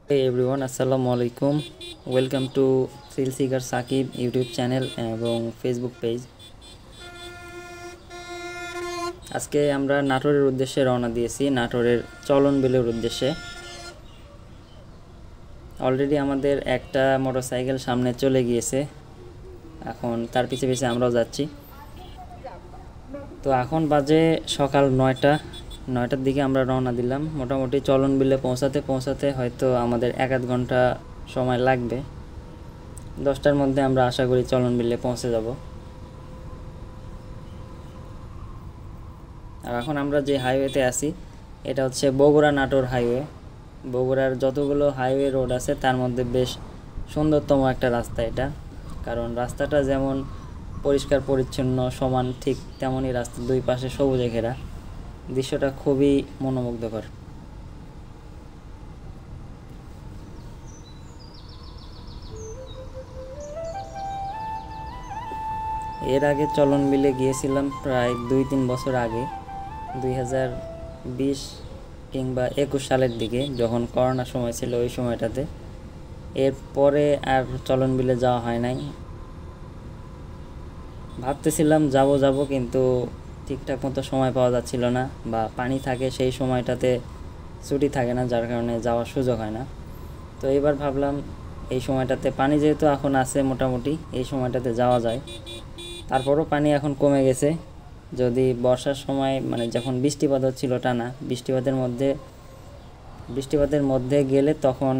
Hey everyone, আসসালামু আলাইকুম। Welcome to thrill seeker Sakib YouTube channel এবং ফেসবুক পেজ। আজকে আমরা নাটোরের উদ্দেশ্যে রওনা দিয়েছি, নাটোরের চলন বিলের উদ্দেশ্যে। অলরেডি আমাদের একটা মোটরসাইকেল সামনে চলে গিয়েছে, এখন তার পিছে পিছে আমরাও যাচ্ছি। তো এখন বাজে সকাল 9টার দিকে আমরা রওনা দিলাম। মোটামুটি চলন বিলে পৌঁছাতে হয়তো আমাদের 1-1 ঘন্টা সময় লাগবে। 10টার মধ্যে আমরা আশা করি চলন বিলে পৌঁছে যাব। আর এখন আমরা যে হাইওয়েতে আছি এটা হচ্ছে বগুড়া নাটোর হাইওয়ে। বগুড়ার যতগুলো হাইওয়ে রোড আছে তার মধ্যে বেশ সুন্দরতম একটা রাস্তা এটা, কারণ রাস্তাটা যেমন পরিষ্কার পরিচ্ছন্ন সমান, ঠিক তেমনই রাস্তার দুই পাশে সবুজে ঘেরা। দৃশ্যটা খুবই মনোমুগ্ধকর। এর আগে চলন বিলে গিয়েছিলাম প্রায় 2-3 বছর আগে, 2020 কিংবা 21 সালের দিকে, যখন করোনার সময় ছিল ওই সময়টাতে। এরপরে আর চলন বিলে যাওয়া হয় নাই। ভাবতেছিলাম যাব কিন্তু ঠিকঠাক মতো সময় পাওয়া যাচ্ছিল না, বা পানি থাকে সেই সময়টাতে ছুটি থাকে না, যার কারণে যাওয়ার সুযোগ হয় না। তো এবার ভাবলাম এই সময়টাতে পানি যেহেতু এখন আছে মোটামুটি, এই সময়টাতে যাওয়া যায়। তারপরও পানি এখন কমে গেছে। যদি বর্ষার সময় মানে যখন বৃষ্টিপাত হচ্ছিল টানা, বৃষ্টিপাতের মধ্যে গেলে তখন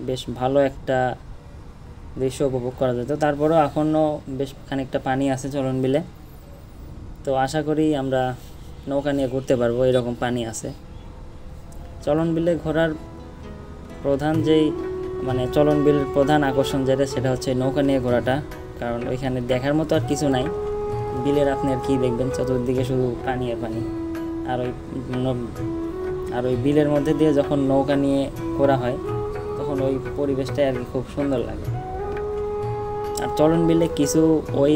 বেশ ভালো একটা দৃশ্য উপভোগ করা যেত। তারপরও এখনও বেশ খানিকটা পানি আছে চলন বিলে, তো আশা করি আমরা নৌকা নিয়ে ঘুরতে পারবো, এরকম পানি আছে। চলন বিলে ঘোরার প্রধান যেই মানে চলন বিলের প্রধান আকর্ষণ যেটা, সেটা হচ্ছে নৌকা নিয়ে ঘোরাটা, কারণ ওইখানে দেখার মতো আর কিছু নাই। বিলের আপনি আর কি দেখবেন, চতুর্দিকে শুধু পানি আর পানি। আর ওই বিলের মধ্যে দিয়ে যখন নৌকা নিয়ে ঘোরা হয় তখন ওই পরিবেশটাই আর কি খুব সুন্দর লাগে। আর চলন বিলে ওই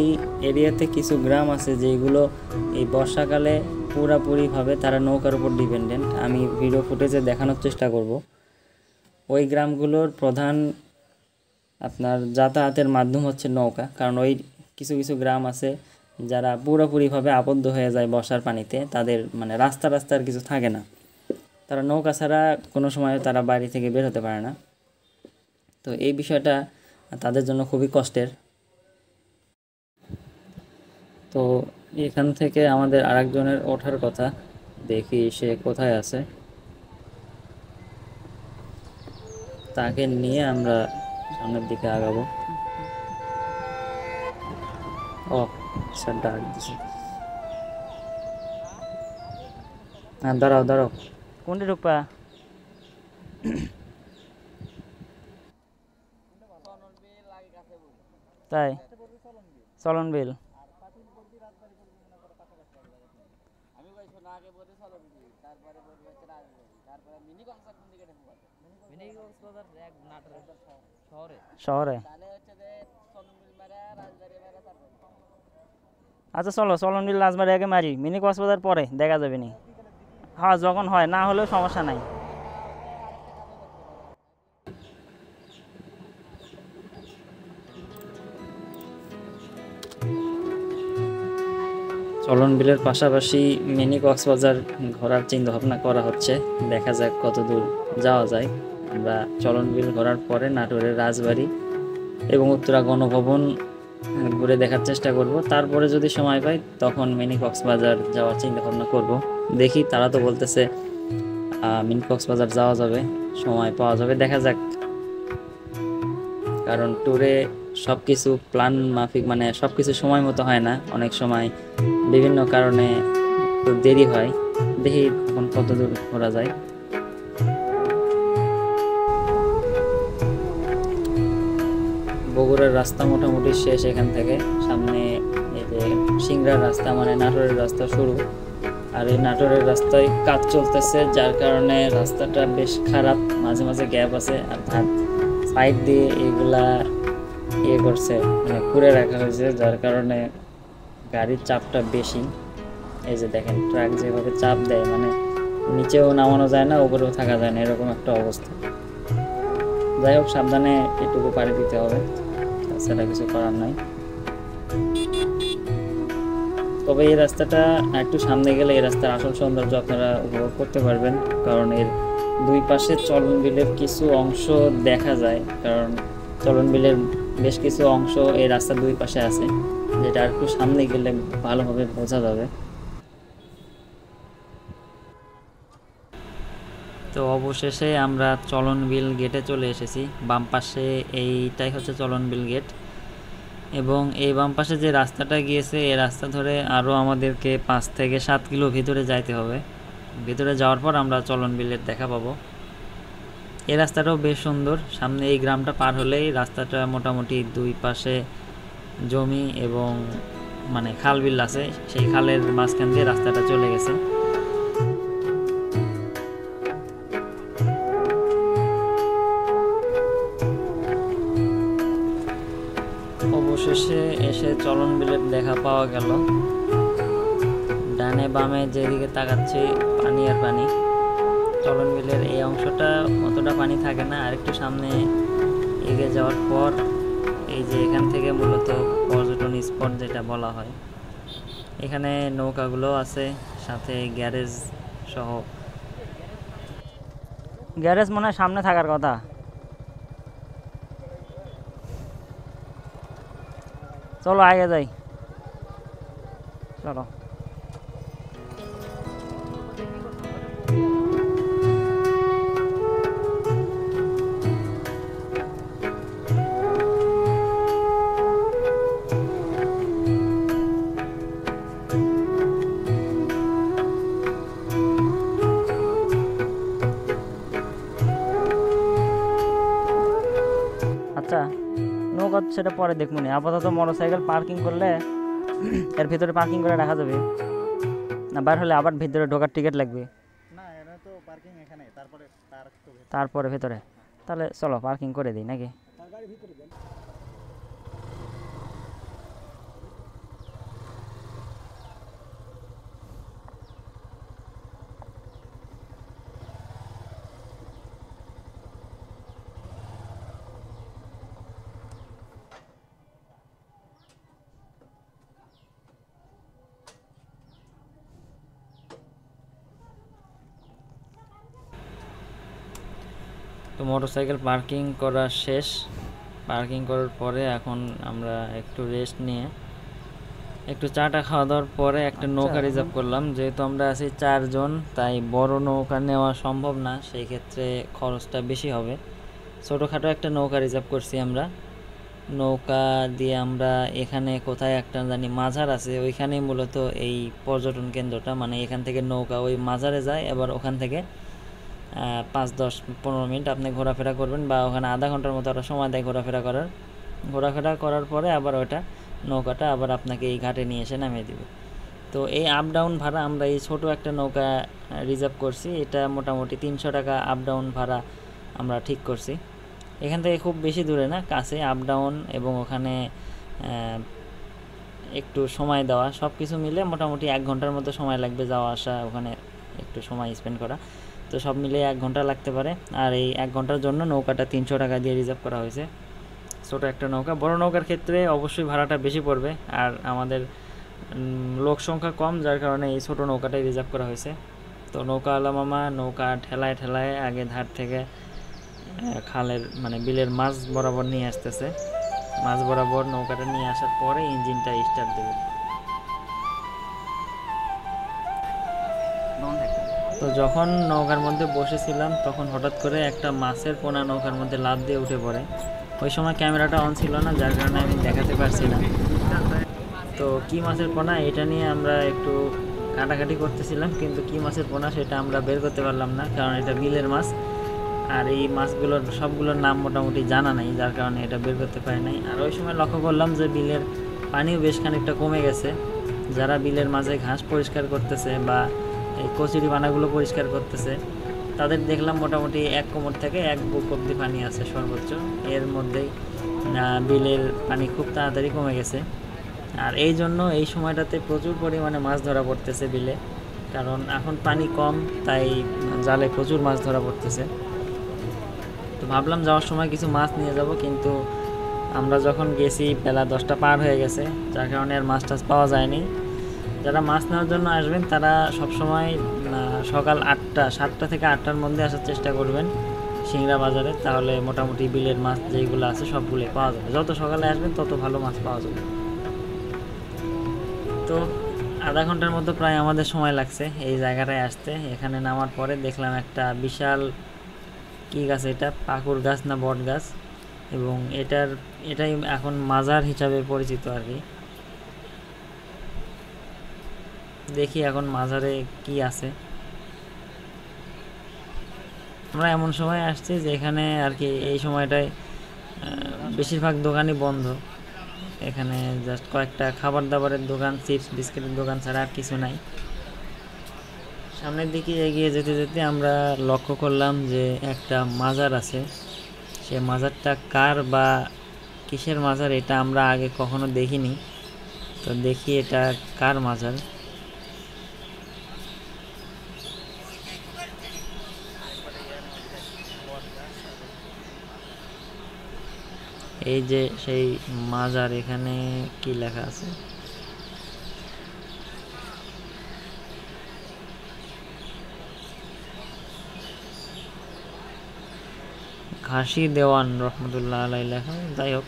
এরিয়াতে কিছু গ্রাম আছে যেগুলো এই বর্ষাকালে পুরাপুরিভাবে তারা নৌকার উপর ডিপেন্ডেন্ট। আমি ভিডিও ফুটেজে দেখানোর চেষ্টা করব। ওই গ্রামগুলোর প্রধান আপনার যাতায়াতের মাধ্যম হচ্ছে নৌকা, কারণ ওই কিছু গ্রাম আছে যারা পুরোপুরিভাবে আবদ্ধ হয়ে যায় বর্ষার পানিতে, তাদের মানে রাস্তার কিছু থাকে না, তারা নৌকা ছাড়া কোনো সময় তারা বাড়ি থেকে বের হতে পারে না। তো এই বিষয়টা তাদের জন্য খুবই কষ্টের। তো এখান থেকে আমাদের আরেকজনের ওঠার কথা, দেখি সে কোথায় আছে, তাকে নিয়ে আমরা সামনের দিকে আগাবো। ও আচ্ছা, ডাক দিছে। হ্যাঁ, দাঁড়াও কোনটি ঢুকবা? তাই চলন বিল শহরে। আচ্ছা চলো, চলন বিল রাজবাড়ি আগে মারি, মিনি কক্সবাজার পরে দেখা যাবে নি। হ্যাঁ, যখন হয়, না হলেও সমস্যা নাই। চলন বিলের পাশাপাশি মিনি কক্সবাজার ঘোরার চিন্তা ভাবনা করা হচ্ছে, দেখা যাক কত দূর যাওয়া যায়। আমরা চলন বিল ঘোরার পরে নাটোরের রাজবাড়ি এবং উত্তরা গণভবন ঘুরে দেখার চেষ্টা করব। তারপরে যদি সময় পাই তখন মিনি কক্সবাজার যাওয়ার চিন্তা ভাবনা করব। দেখি, তারা তো বলতেছে মিনি কক্সবাজার যাওয়া যাবে, সময় পাওয়া যাবে, দেখা যাক। কারণ ট্যুরে সব কিছু প্ল্যান মাফিক মানে সব কিছু সময় মতো হয় না, অনেক সময় বিভিন্ন কারণে একটু দেরি হয়। দেখি এখন কত দূর ঘোরা যায়। বগুড়ার রাস্তা মোটামুটি শেষ, এখান থেকে সামনে এই যে সিংড়ার রাস্তা মানে নাটোরের রাস্তা শুরু। আর এই নাটোরের রাস্তায় কাজ চলতেছে, যার কারণে রাস্তাটা বেশ খারাপ, মাঝে মাঝে গ্যাপ আছে। আর সাইড দিয়ে এইগুলা করছে মানে খুঁড়ে রাখা হয়েছে, যার কারণে গাড়ির চাপটা বেশি। এই যে দেখেন ট্রাক যেভাবে চাপ দেয়, মানে নিচেও নামানো যায় না, উপরেও থাকা যায় না, এরকম একটা অবস্থা। যাই হোক, সাবধানে এটুকু পাড়ি দিতে হবে, তাছাড়া কিছু করার নাই। তবে এই রাস্তাটা একটু সামনে গেলে এই রাস্তার আসল সৌন্দর্য আপনারা উপভোগ করতে পারবেন, কারণ এর দুই পাশে চলন বিলের কিছু অংশ দেখা যায়, কারণ চলন বিলের বেশ কিছু অংশ এই রাস্তার দুই পাশে আছে, যেটা আর একটু সামনে গেলে ভালোভাবে বোঝা যাবে। তো অবশেষে আমরা চলন বিল গেটে চলে এসেছি। বাম পাশে এইটাই হচ্ছে চলন বিল গেট, এবং এই বাম পাশে যে রাস্তাটা গিয়েছে এই রাস্তা ধরে আরও আমাদেরকে 5 থেকে 7 কিলো ভিতরে যাইতে হবে। ভিতরে যাওয়ার পর আমরা চলন বিলের দেখা পাবো। এই রাস্তাটাও বেশ সুন্দর। সামনে এই গ্রামটা পার হলেই রাস্তাটা মোটামুটি দুই পাশে জমি এবং মানে খাল বিল আছে, সেই খালের মাঝখান দিয়ে রাস্তাটা চলে গেছে। অবশেষে এসে চলন বিলের দেখা পাওয়া গেল। ডানে বামে যেদিকে তাকাচ্ছি পানি আর পানি। চলন বিলের এই অংশটা অতটা পানি থাকে না, আর একটু সামনে এগিয়ে যাওয়ার পর এই যে এখান থেকে মূলত পর্যটন স্পট যেটা বলা হয়, এখানে নৌকাগুলো আছে, সাথে গ্যারেজ সহ। গ্যারেজ মনে হয় সামনে থাকার কথা। চলো আগে যাই, চলো। আচ্ছা, নৌকা সেটা পরে দেখবো না, আপাতত মোটরসাইকেল পার্কিং করলে এর ভিতরে পার্কিং করে রাখা যাবে না, বাইর হলে আবার ভিতরে ঢোকার টিকিট লাগবে না, এটা তো পার্কিং এখানে, তারপরে ভিতরে। তাহলে চলো পার্কিং করে দিই নাকি। তো মোটরসাইকেল পার্কিং করা শেষ। পার্কিং করার পরে এখন আমরা একটু রেস্ট নিয়ে একটু চাটা খাওয়া দাওয়ার পরে একটা নৌকা রিজার্ভ করলাম। যেহেতু আমরা আছি 4 জন, তাই বড় নৌকা নেওয়া সম্ভব না, সেই ক্ষেত্রে খরচটা বেশি হবে। ছোটোখাটো একটা নৌকা রিজার্ভ করছি আমরা। নৌকা দিয়ে আমরা এখানে কোথায় একটা জানি মাজার আছে, ওইখানেই মূলত এই পর্যটন কেন্দ্রটা, মানে এখান থেকে নৌকা ওই মাজারে যায়, এবার ওখান থেকে 5-10-15 মিনিট আপনি ঘোরাফেরা করবেন, বা ওখানে আধা ঘন্টার মতো একটা সময় দেয় ঘোরাফেরা করার পরে আবার ওটা নৌকাটা আবার আপনাকে এই ঘাটে নিয়ে এসে নামিয়ে দেবে। তো এই আপ ডাউন ভাড়া আমরা এই ছোট একটা নৌকা রিজার্ভ করছি, এটা মোটামুটি 300 টাকা আপ ডাউন ভাড়া আমরা ঠিক করছি। এখান থেকে খুব বেশি দূরে না, কাছে আপ ডাউন, এবং ওখানে একটু সময় দেওয়া, সব কিছু মিলে মোটামুটি 1 ঘন্টার মতো সময় লাগবে যাওয়া আসা, ওখানে একটু সময় স্পেন্ড করা। তো সব মিলে 1 ঘন্টা লাগতে পারে। আর এই 1 ঘন্টার জন্য নৌকাটা 300 টাকা দিয়ে রিজার্ভ করা হয়েছে। ছোটো একটা নৌকা, বড় নৌকার ক্ষেত্রে অবশ্যই ভাড়াটা বেশি পড়বে, আর আমাদের লোক সংখ্যা কম, যার কারণে এই ছোটো নৌকাটাই রিজার্ভ করা হয়েছে। তো নৌকাওয়ালা মামা নৌকা ঠেলায় ঠেলায় আগে ধার থেকে খালের মানে বিলের মাছ বরাবর নিয়ে আসতেছে। মাছ বরাবর নৌকাটা নিয়ে আসার পরে ইঞ্জিনটা স্টার্ট দেবে। তো যখন নৌকার মধ্যে বসেছিলাম তখন হঠাৎ করে একটা মাছের পোনা নৌকার মধ্যে লাফ দিয়ে উঠে পড়ে। ওই সময় ক্যামেরাটা অন ছিল না, যার কারণে আমি দেখাতে পারছি না। তো কী মাছের পোনা এটা নিয়ে আমরা একটু কাটাকাটি করতেছিলাম, কিন্তু কী মাছের পোনা সেটা আমরা বের করতে পারলাম না, কারণ এটা বিলের মাছ, আর এই মাছগুলোর সবগুলোর নাম মোটামুটি জানা নাই, যার কারণে এটা বের করতে পারি নাই। আর ওই সময় লক্ষ্য করলাম যে বিলের পানিও বেশ খানিকটা কমে গেছে। যারা বিলের মাঝে ঘাস পরিষ্কার করতেছে বা এই কচুরি পানাগুলো পরিষ্কার করতেছে, তাদের দেখলাম মোটামুটি 1 কোমর থেকে 1 বুক অব্দি পানি আছে সর্বোচ্চ। এর মধ্যেই বিলের পানি খুব তাড়াতাড়ি কমে গেছে, আর এই জন্য এই সময়টাতে প্রচুর পরিমাণে মাছ ধরা পড়তেছে বিলে, কারণ এখন পানি কম, তাই জালে প্রচুর মাছ ধরা পড়তেছে। তো ভাবলাম যাওয়ার সময় কিছু মাছ নিয়ে যাব, কিন্তু আমরা যখন গেছি বেলা 10টা পার হয়ে গেছে, যার কারণে আর মাছ টাছ পাওয়া যায়নি। যারা মাছ নেওয়ার জন্য আসবেন তারা সবসময় সকাল 7টা থেকে 8টার মধ্যে আসার চেষ্টা করবেন সিংড়া বাজারে, তাহলে মোটামুটি বিলের মাছ যেগুলো আছে সবগুলোই পাওয়া যাবে। যত সকালে আসবেন তত ভালো মাছ পাওয়া যাবে। তো আধা ঘন্টার মতো প্রায় আমাদের সময় লাগছে এই জায়গাটায় আসতে। এখানে নামার পরে দেখলাম একটা বিশাল কি গাছ, এটা পাকুর গাছ না বট গাছ, এবং এটাই এখন মাজার হিসাবে পরিচিত আর কি। দেখি এখন মাজারে কি আছে। আমরা এমন সময় আসছি যে এখানে আর কি এই সময়টায় বেশিরভাগ দোকানই বন্ধ। এখানে জাস্ট কয়েকটা খাবার দাবারের দোকান, চিপস বিস্কিটের দোকান ছাড়া আর কিছু নাই। সামনের দিকে এগিয়ে যেতে যেতে আমরা লক্ষ্য করলাম যে একটা মাজার আছে। সে মাজারটা কার বা কিসের মাজার এটা আমরা আগে কখনো দেখিনি। তো দেখি এটা কার মাজার। এই যে সেই মাজার, এখানে কি লেখা আছে? ঘাসি দেওয়ান রহমতুল্লাহ আলাই লেখা। যাই হোক,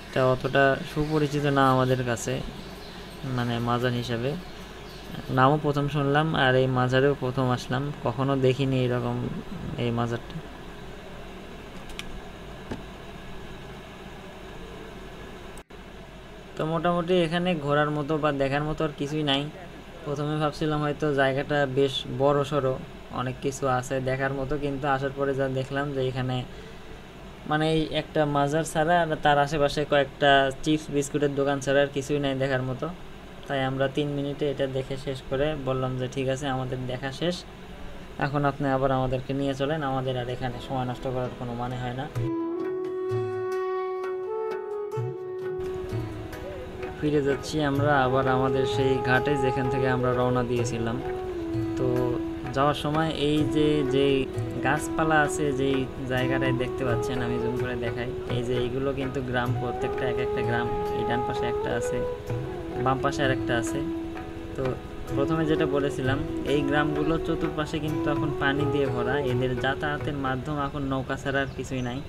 এটা অতটা সুপরিচিত না আমাদের কাছে, মানে মাজার হিসাবে। নামও প্রথম শুনলাম, আর এই মাজারেও প্রথম আসলাম, কখনো দেখিনি এরকম এই মাজারটা। তো মোটামুটি এখানে ঘোরার মতো বা দেখার মতো আর কিছুই নাই। প্রথমে ভাবছিলাম হয়তো জায়গাটা বেশ বড় সড়ো, অনেক কিছু আছে দেখার মতো, কিন্তু আসার পরে যা দেখলাম যে এখানে মানে এই একটা মাজার ছাড়া আর তার আশেপাশে কয়েকটা চিপস বিস্কুটের দোকান ছাড়া আর কিছুই নাই দেখার মতো। তাই আমরা 3 মিনিটে এটা দেখে শেষ করে বললাম যে ঠিক আছে, আমাদের দেখা শেষ, এখন আপনি আবার আমাদেরকে নিয়ে চলেন, আমাদের আর এখানে সময় নষ্ট করার কোনো মানে হয় না। ফিরে যাচ্ছি আমরা আবার আমাদের সেই ঘাটে যেখান থেকে আমরা রওনা দিয়েছিলাম। তো যাওয়ার সময় এই যে গাছপালা আছে, যেই জায়গাটায় দেখতে পাচ্ছেন, আমি জুম করে দেখাই, এই যে এইগুলো কিন্তু গ্রাম, প্রত্যেকটা এক একটা গ্রাম। এই ডান পাশে একটা আছে, বাম পাশে আর একটা আছে। তো প্রথমে যেটা বলেছিলাম, এই গ্রামগুলো চতুর্পাশে কিন্তু এখন পানি দিয়ে ভরা, এদের যাতায়াতের মাধ্যম এখন নৌকা ছাড়া আর কিছুই নাই।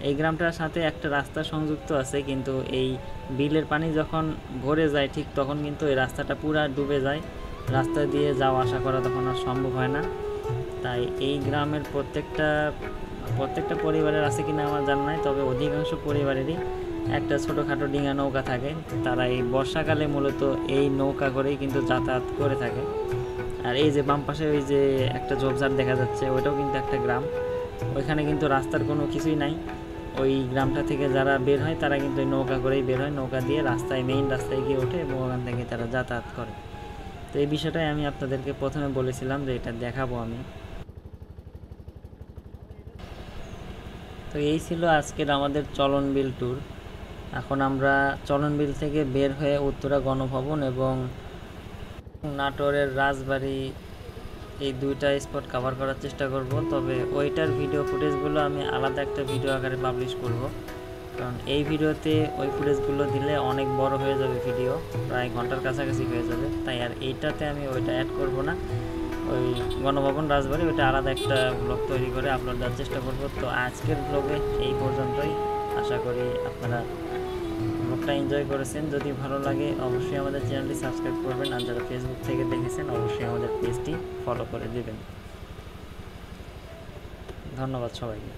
এই গ্রামটার সাথে একটা রাস্তা সংযুক্ত আছে, কিন্তু এই বিলের পানি যখন ভরে যায় ঠিক তখন কিন্তু এই রাস্তাটা পুরা ডুবে যায়, রাস্তা দিয়ে যাওয়া আসা করা তখন আর সম্ভব হয় না। তাই এই গ্রামের প্রত্যেকটা পরিবারের আছে কিনা আমার জানা নাই, তবে অধিকাংশ পরিবারেরই একটা ছোটোখাটো ডিঙা নৌকা থাকে। তারা এই বর্ষাকালে মূলত এই নৌকা করেই কিন্তু যাতায়াত করে থাকে। আর এই যে বাম পাশে ওই যে একটা ঝোপঝাড় দেখা যাচ্ছে, ওইটাও কিন্তু একটা গ্রাম। ওইখানে কিন্তু রাস্তার কোনো কিছুই নাই। ওই গ্রামটা থেকে যারা বের হয় তারা কিন্তু ওই নৌকা করেই বের হয়, নৌকা দিয়ে মেইন রাস্তায় গিয়ে ওঠে এবং ওখান থেকে তারা যাতায়াত করে। তো এই বিষয়টাই আমি আপনাদেরকে প্রথমে বলেছিলাম যে এটা দেখাবো আমি। তো এই ছিল আজকের আমাদের চলনবিল ট্যুর। এখন আমরা চলনবিল থেকে বের হয়ে উত্তরা গণভবন এবং নাটোরের রাজবাড়ি, এই দুইটা স্পট কভার করার চেষ্টা করব। তবে ওইটার ভিডিও ফুটেজগুলো আমি আলাদা একটা ভিডিও আকারে পাবলিশ করব, কারণ এই ভিডিওতে ওই ফুটেজগুলো দিলে অনেক বড় হয়ে যাবে, ভিডিও প্রায় ঘন্টার কাছাকাছি হয়ে যাবে। তাই আর এইটাতে আমি ওইটা অ্যাড করব না, ওই গণভবন রাজবাড়ি ওইটা আলাদা একটা ব্লগ তৈরি করে আপলোড দেওয়ার চেষ্টা করব। তো আজকের ব্লগে এই পর্যন্তই। আশা করি আপনারা ব্লগটা এনজয় করেছেন। যদি ভালো লাগে অবশ্যই আমাদের চ্যানেলটি সাবস্ক্রাইব করবেন, আর যারা ফেসবুক থেকে দেখেছেন অবশ্যই আমাদের পেজটি ফলো করে দেবেন। ধন্যবাদ সবাইকে।